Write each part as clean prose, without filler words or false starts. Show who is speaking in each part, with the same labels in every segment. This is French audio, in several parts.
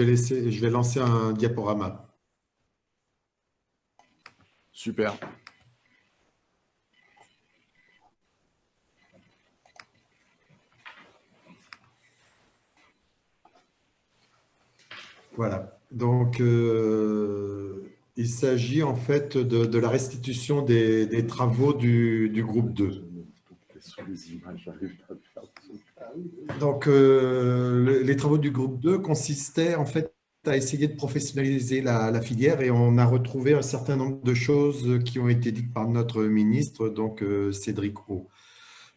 Speaker 1: je vais lancer un diaporama.
Speaker 2: Super.
Speaker 1: Voilà. Donc, il s'agit en fait de la restitution des travaux du groupe 2. Donc, les travaux du groupe 2 consistaient en fait à essayer de professionnaliser la filière et on a retrouvé un certain nombre de choses qui ont été dites par notre ministre, donc Cédric O.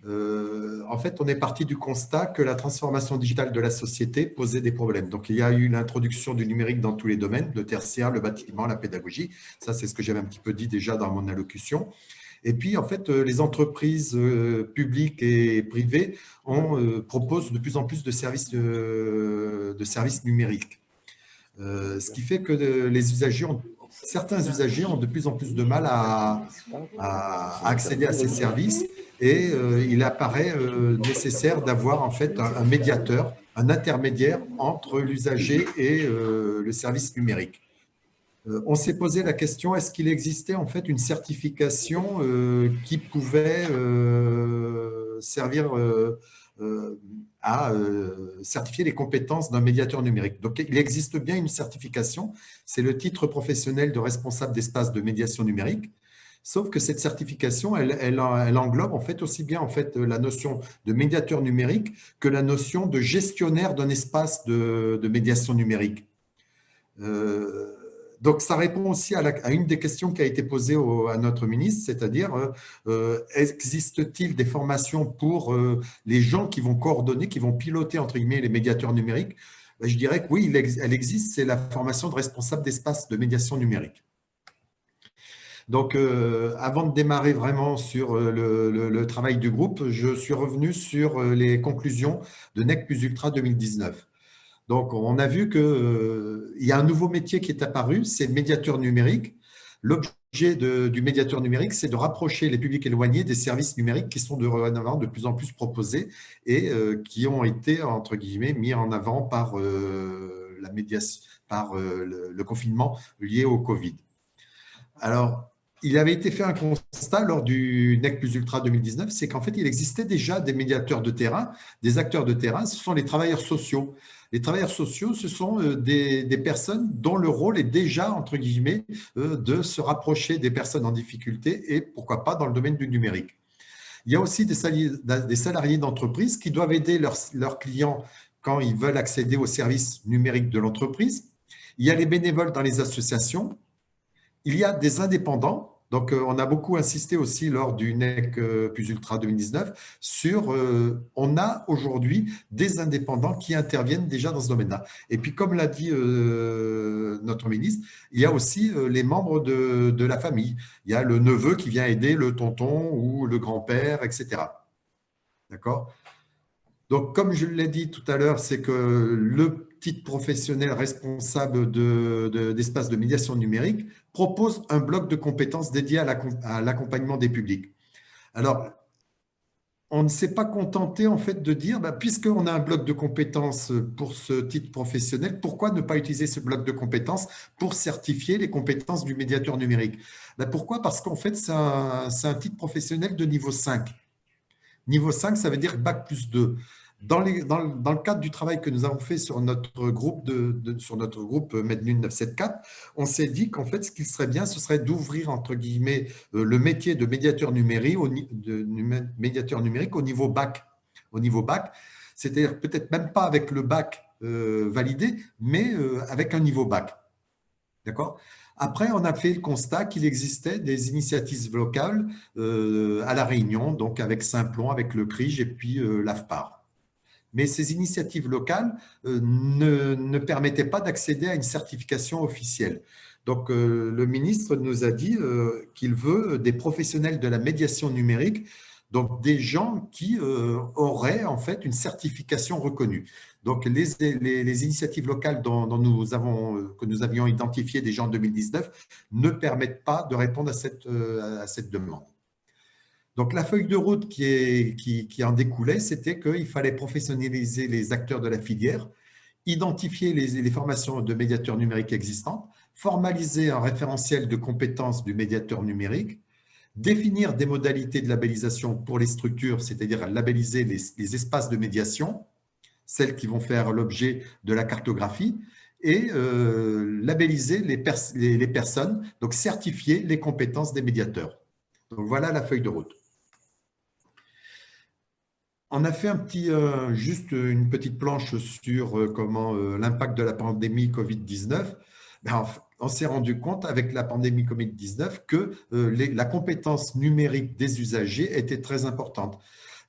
Speaker 1: En fait, on est parti du constat que la transformation digitale de la société posait des problèmes. Donc, il y a eu l'introduction du numérique dans tous les domaines, le tertiaire, le bâtiment, la pédagogie. Ça, c'est ce que j'avais un petit peu dit déjà dans mon allocution. Et puis, en fait, les entreprises publiques et privées proposent de plus en plus de services numériques. Ce qui fait que certains usagers ont de plus en plus de mal à accéder à ces services et il apparaît nécessaire d'avoir en fait un médiateur, un intermédiaire entre l'usager et le service numérique. On s'est posé la question, est-ce qu'il existait en fait une certification qui pouvait servir à certifier les compétences d'un médiateur numérique. Donc, il existe bien une certification, c'est le titre professionnel de responsable d'espace de médiation numérique, sauf que cette certification, elle englobe en fait aussi bien en fait la notion de médiateur numérique que la notion de gestionnaire d'un espace de médiation numérique. Donc, ça répond aussi à une des questions qui a été posée à notre ministre, c'est-à-dire, existe-t-il des formations pour les gens qui vont coordonner, qui vont piloter, entre guillemets, les médiateurs numériques? Je dirais que oui, elle existe, c'est la formation de responsable d'espace de médiation numérique. Donc, avant de démarrer vraiment sur le travail du groupe, je suis revenu sur les conclusions de NEC Plus Ultra 2019. Donc, on a vu qu'il y a un nouveau métier qui est apparu, c'est le médiateur numérique. L'objet du médiateur numérique, c'est de rapprocher les publics éloignés des services numériques qui sont de plus en plus proposés et qui ont été, entre guillemets, mis en avant par, le confinement lié au Covid. Alors, il avait été fait un constat lors du NEC Plus Ultra 2019, c'est qu'en fait, il existait déjà des médiateurs de terrain, des acteurs de terrain, ce sont les travailleurs sociaux. Les travailleurs sociaux, ce sont des personnes dont le rôle est déjà, entre guillemets, de se rapprocher des personnes en difficulté et pourquoi pas dans le domaine du numérique. Il y a aussi des salariés d'entreprise qui doivent aider leurs clients quand ils veulent accéder aux services numériques de l'entreprise. Il y a les bénévoles dans les associations. Il y a des indépendants. Donc, on a beaucoup insisté aussi lors du NEC Plus Ultra 2019 sur on a aujourd'hui des indépendants qui interviennent déjà dans ce domaine-là. Et puis, comme l'a dit notre ministre, il y a aussi les membres de la famille. Il y a le neveu qui vient aider le tonton ou le grand-père, etc. D'accord ? Donc, comme je l'ai dit tout à l'heure, c'est que le titre professionnel responsable d'espace de médiation numérique propose un bloc de compétences dédié à l'accompagnement des publics. Alors, on ne s'est pas contenté en fait de dire, puisqu'on a un bloc de compétences pour ce titre professionnel, pourquoi ne pas utiliser ce bloc de compétences pour certifier les compétences du médiateur numérique? Pourquoi? Parce qu'en fait, c'est un titre professionnel de niveau 5. Niveau 5, ça veut dire Bac plus 2. Dans le cadre du travail que nous avons fait sur notre groupe Medlune 974, on s'est dit qu'en fait, ce qu'il serait bien, ce serait d'ouvrir, entre guillemets, le métier de médiateur numérique au niveau bac. Au niveau bac, c'est-à-dire peut-être même pas avec le bac validé, mais avec un niveau bac. D'accord ? Après, on a fait le constat qu'il existait des initiatives locales à La Réunion, donc avec Saint-Plon, avec le CRIJ et puis l'AFPAR. Mais ces initiatives locales ne permettaient pas d'accéder à une certification officielle. Donc, le ministre nous a dit qu'il veut des professionnels de la médiation numérique, donc des gens qui auraient en fait une certification reconnue. Donc, les initiatives locales que nous avions identifiées déjà en 2019 ne permettent pas de répondre à cette demande. Donc, la feuille de route qui en découlait, c'était qu'il fallait professionnaliser les acteurs de la filière, identifier les formations de médiateurs numériques existantes, formaliser un référentiel de compétences du médiateur numérique, définir des modalités de labellisation pour les structures, c'est-à-dire labelliser les espaces de médiation, celles qui vont faire l'objet de la cartographie, et labelliser les personnes, donc certifier les compétences des médiateurs. Donc voilà la feuille de route. On a fait juste une petite planche sur comment l'impact de la pandémie Covid-19. On s'est rendu compte avec la pandémie Covid-19 que la compétence numérique des usagers était très importante.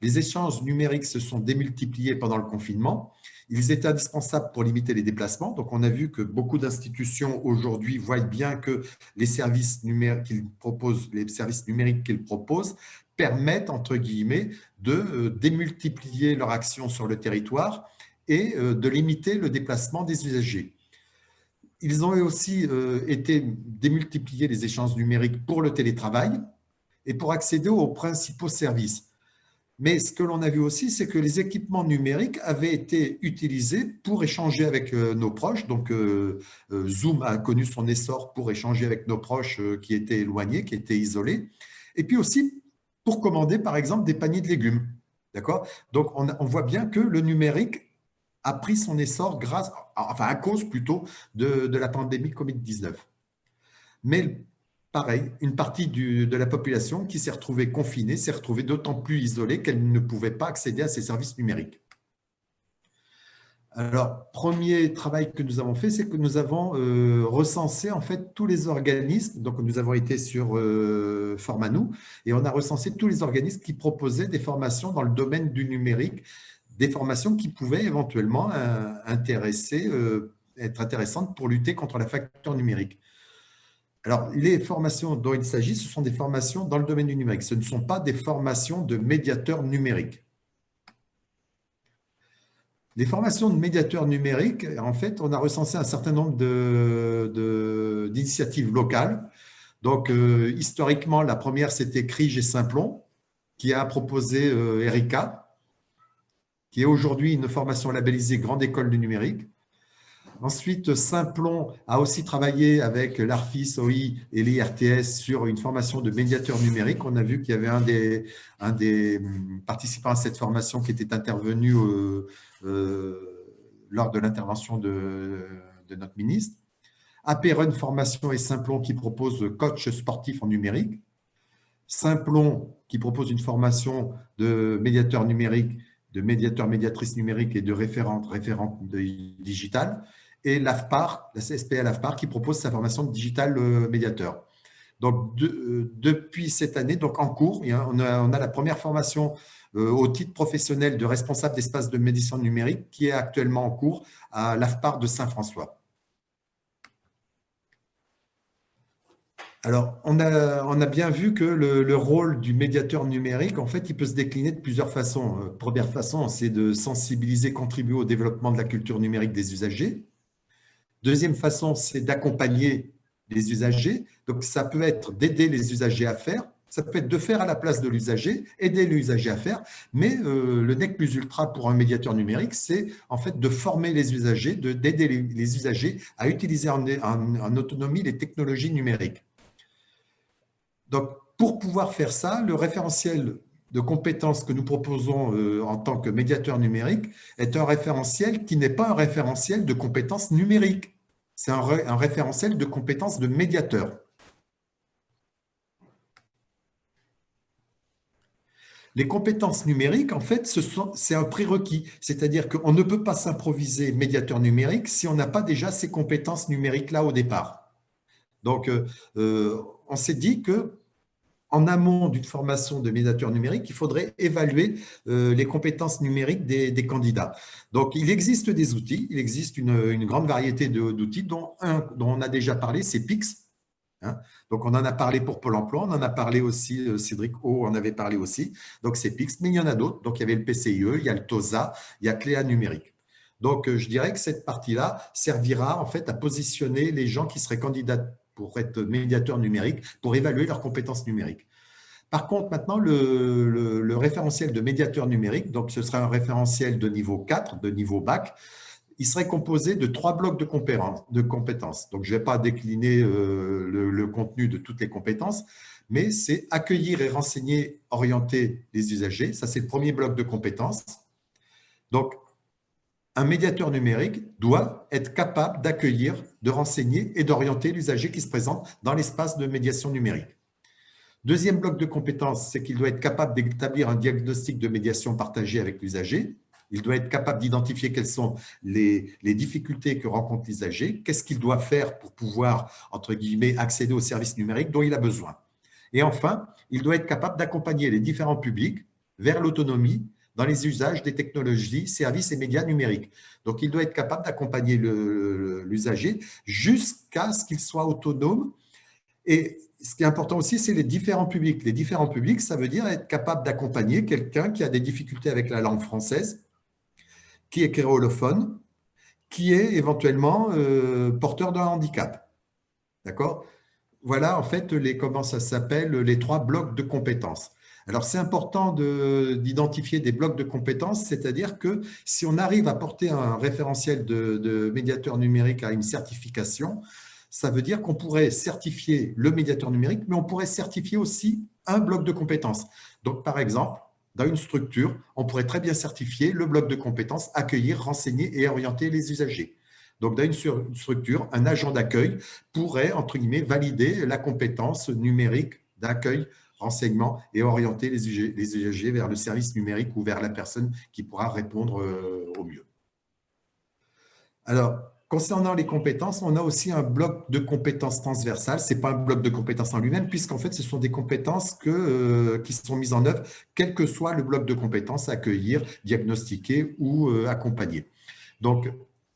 Speaker 1: Les échanges numériques se sont démultipliés pendant le confinement. Ils étaient indispensables pour limiter les déplacements. Donc, on a vu que beaucoup d'institutions aujourd'hui voient bien que les services numériques qu'ils proposent permettent, entre guillemets, de démultiplier leur action sur le territoire et de limiter le déplacement des usagers. Ils ont aussi été démultipliés les échanges numériques pour le télétravail et pour accéder aux principaux services. Mais ce que l'on a vu aussi, c'est que les équipements numériques avaient été utilisés pour échanger avec nos proches. Donc, Zoom a connu son essor pour échanger avec nos proches qui étaient éloignés, qui étaient isolés. Et puis aussi pour commander, par exemple, des paniers de légumes. D'accord ? Donc, on voit bien que le numérique a pris son essor à cause plutôt de la pandémie Covid-19. Mais pareil, une partie de la population qui s'est retrouvée confinée, s'est retrouvée d'autant plus isolée qu'elle ne pouvait pas accéder à ces services numériques. Alors, premier travail que nous avons fait, c'est que nous avons recensé en fait tous les organismes. Donc, nous avons été sur Formanou et on a recensé tous les organismes qui proposaient des formations dans le domaine du numérique, des formations qui pouvaient éventuellement être intéressantes pour lutter contre la fracture numérique. Alors, les formations dont il s'agit, ce sont des formations dans le domaine du numérique. Ce ne sont pas des formations de médiateurs numériques. Les formations de médiateurs numériques, en fait, on a recensé un certain nombre d'initiatives locales. Donc, historiquement, la première, c'était Crige et Simplon, qui a proposé Erika, qui est aujourd'hui une formation labellisée Grande École du numérique. Ensuite, Simplon a aussi travaillé avec l'ARFIS, OI et l'IRTS sur une formation de médiateur numérique. On a vu qu'il y avait un des participants à cette formation qui était intervenu lors de l'intervention de notre ministre. AP-Run Formation et Simplon qui propose coach sportif en numérique. Simplon qui propose une formation de médiateur numérique, de médiateur-médiatrice numérique et de référente digitale. Et l'AFPAR, la CSPL AFPAR, qui propose sa formation de digital médiateur. Donc, depuis cette année, donc en cours, on a la première formation au titre professionnel de responsable d'espace de médiation numérique qui est actuellement en cours à l'AFPAR de Saint-François. Alors, on a bien vu que le rôle du médiateur numérique, en fait, il peut se décliner de plusieurs façons. Première façon, c'est de sensibiliser, contribuer au développement de la culture numérique des usagers. Deuxième façon, c'est d'accompagner les usagers. Donc, ça peut être d'aider les usagers à faire. Ça peut être de faire à la place de l'usager, aider l'usager à faire. Mais le nec plus ultra pour un médiateur numérique, c'est en fait de former les usagers, d'aider les usagers à utiliser en autonomie les technologies numériques. Donc, pour pouvoir faire ça, le référentiel de compétences que nous proposons en tant que médiateur numérique est un référentiel qui n'est pas un référentiel de compétences numériques. C'est un référentiel de compétences de médiateur. Les compétences numériques, en fait, c'est un prérequis. C'est-à-dire qu'on ne peut pas s'improviser médiateur numérique si on n'a pas déjà ces compétences numériques-là au départ. Donc, on s'est dit que en amont d'une formation de médiateur numérique, il faudrait évaluer les compétences numériques des candidats. Donc, il existe des outils, il existe une grande variété d'outils, dont un dont on a déjà parlé, c'est PIX. Hein. Donc, on en a parlé pour Pôle emploi, on en a parlé aussi, Cédric O en avait parlé aussi. Donc, c'est PIX, mais il y en a d'autres. Donc, il y avait le PCIE, il y a le TOSA, il y a Cléa numérique. Donc, je dirais que cette partie-là servira en fait à positionner les gens qui seraient candidats pour être médiateur numérique, pour évaluer leurs compétences numériques. Par contre, maintenant, le référentiel de médiateur numérique, donc ce sera un référentiel de niveau 4, de niveau bac, il serait composé de 3 blocs de compétences. Donc, je ne vais pas décliner le contenu de toutes les compétences, mais c'est accueillir et renseigner, orienter les usagers. Ça, c'est le premier bloc de compétences. Donc, un médiateur numérique doit être capable d'accueillir, de renseigner et d'orienter l'usager qui se présente dans l'espace de médiation numérique. Deuxième bloc de compétences, c'est qu'il doit être capable d'établir un diagnostic de médiation partagé avec l'usager. Il doit être capable d'identifier quelles sont les difficultés que rencontre l'usager, qu'est-ce qu'il doit faire pour pouvoir, entre guillemets, accéder aux services numériques dont il a besoin. Et enfin, il doit être capable d'accompagner les différents publics vers l'autonomie dans les usages des technologies, services et médias numériques. Donc, il doit être capable d'accompagner l'usager jusqu'à ce qu'il soit autonome. Et ce qui est important aussi, c'est les différents publics. Les différents publics, ça veut dire être capable d'accompagner quelqu'un qui a des difficultés avec la langue française, qui est créolophone, qui est éventuellement porteur d'un handicap. D'accord? Voilà, en fait, comment ça s'appelle, les 3 blocs de compétences. Alors, c'est important d'identifier des blocs de compétences, c'est-à-dire que si on arrive à porter un référentiel de médiateur numérique à une certification, ça veut dire qu'on pourrait certifier le médiateur numérique, mais on pourrait certifier aussi un bloc de compétences. Donc, par exemple, dans une structure, on pourrait très bien certifier le bloc de compétences accueillir, renseigner et orienter les usagers. Donc, dans une structure, un agent d'accueil pourrait, entre guillemets, valider la compétence numérique d'accueil, renseignement et orienter les usagers vers le service numérique ou vers la personne qui pourra répondre au mieux. Alors, concernant les compétences, on a aussi un bloc de compétences transversales. Ce n'est pas un bloc de compétences en lui-même, puisqu'en fait, ce sont des compétences qui sont mises en œuvre, quel que soit le bloc de compétences, accueillir, diagnostiquer ou accompagner. Donc,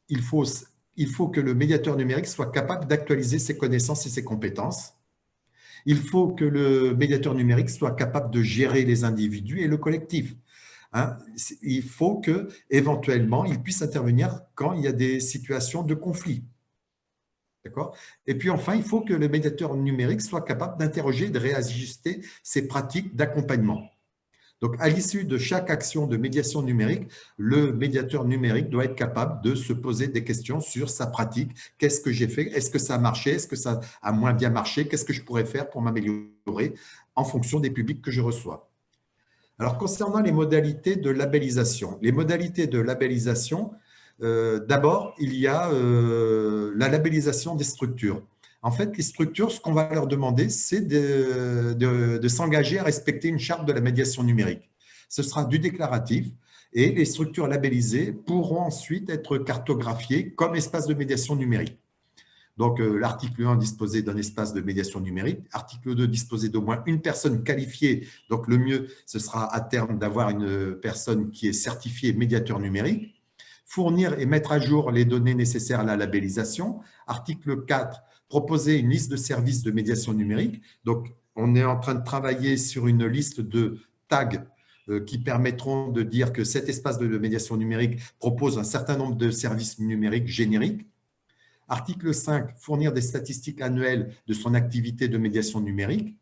Speaker 1: il faut que le médiateur numérique soit capable d'actualiser ses connaissances et ses compétences. Il faut que le médiateur numérique soit capable de gérer les individus et le collectif. Il faut qu'éventuellement, il puisse intervenir quand il y a des situations de conflit. D'accord ? Et puis enfin, il faut que le médiateur numérique soit capable d'interroger, de réajuster ses pratiques d'accompagnement. Donc, à l'issue de chaque action de médiation numérique, le médiateur numérique doit être capable de se poser des questions sur sa pratique. Qu'est-ce que j'ai fait? Est-ce que ça a marché? Est-ce que ça a moins bien marché? Qu'est-ce que je pourrais faire pour m'améliorer en fonction des publics que je reçois? Alors, concernant les modalités de labellisation. Les modalités de labellisation, d'abord, il y a la labellisation des structures. En fait, les structures, ce qu'on va leur demander, c'est de s'engager à respecter une charte de la médiation numérique. Ce sera du déclaratif et les structures labellisées pourront ensuite être cartographiées comme espace de médiation numérique. Donc, l'article 1 disposait d'un espace de médiation numérique. Article 2 disposait d'au moins une personne qualifiée. Donc, le mieux, ce sera à terme d'avoir une personne qui est certifiée médiateur numérique. Fournir et mettre à jour les données nécessaires à la labellisation. Article 4, proposer une liste de services de médiation numérique. Donc, on est en train de travailler sur une liste de tags qui permettront de dire que cet espace de médiation numérique propose un certain nombre de services numériques génériques. Article 5, fournir des statistiques annuelles de son activité de médiation numérique.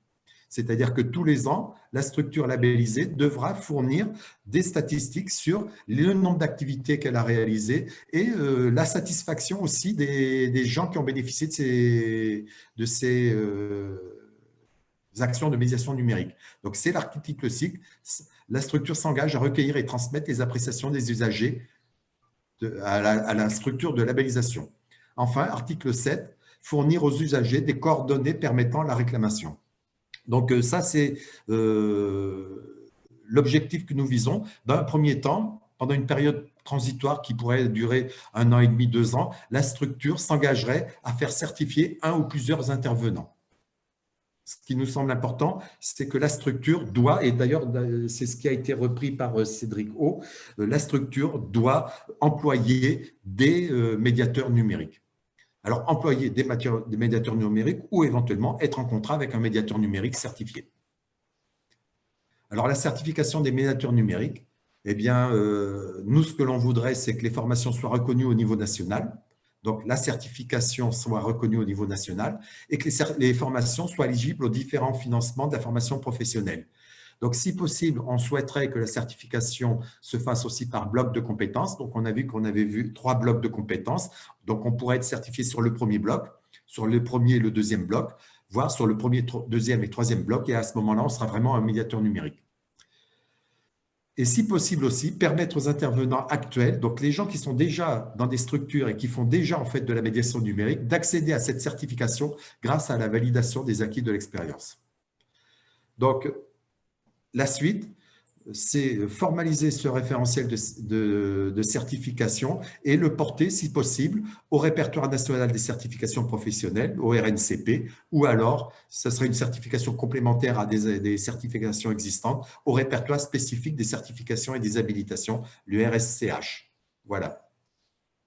Speaker 1: C'est-à-dire que tous les ans, la structure labellisée devra fournir des statistiques sur le nombre d'activités qu'elle a réalisées et la satisfaction aussi des gens qui ont bénéficié de ces actions de médiation numérique. Donc, c'est l'article 6. La structure s'engage à recueillir et transmettre les appréciations des usagers à la structure de labellisation. Enfin, article 7, fournir aux usagers des coordonnées permettant la réclamation. Donc, ça, c'est l'objectif que nous visons. Dans un premier temps, pendant une période transitoire qui pourrait durer 1 an et demi, 2 ans, la structure s'engagerait à faire certifier un ou plusieurs intervenants. Ce qui nous semble important, c'est que la structure doit, et d'ailleurs, c'est ce qui a été repris par Cédric O, la structure doit employer des médiateurs numériques. Alors, employer des médiateurs numériques ou éventuellement être en contrat avec un médiateur numérique certifié. Alors, la certification des médiateurs numériques, eh bien, nous, ce que l'on voudrait, c'est que les formations soient reconnues au niveau national. Donc, la certification soit reconnue au niveau national et que les formations soient éligibles aux différents financements de la formation professionnelle. Donc, si possible, on souhaiterait que la certification se fasse aussi par bloc de compétences. Donc, on a vu qu'on avait vu 3 blocs de compétences. Donc, on pourrait être certifié sur le premier bloc, sur le premier et le deuxième bloc, voire sur le premier, deuxième et troisième bloc. Et à ce moment-là, on sera vraiment un médiateur numérique. Et si possible aussi, permettre aux intervenants actuels, donc les gens qui sont déjà dans des structures et qui font déjà en fait de la médiation numérique, d'accéder à cette certification grâce à la validation des acquis de l'expérience. Donc, la suite, c'est formaliser ce référentiel de certification et le porter, si possible, au répertoire national des certifications professionnelles, au RNCP, ou alors, ce serait une certification complémentaire à des certifications existantes, au répertoire spécifique des certifications et des habilitations, le RSCH. Voilà.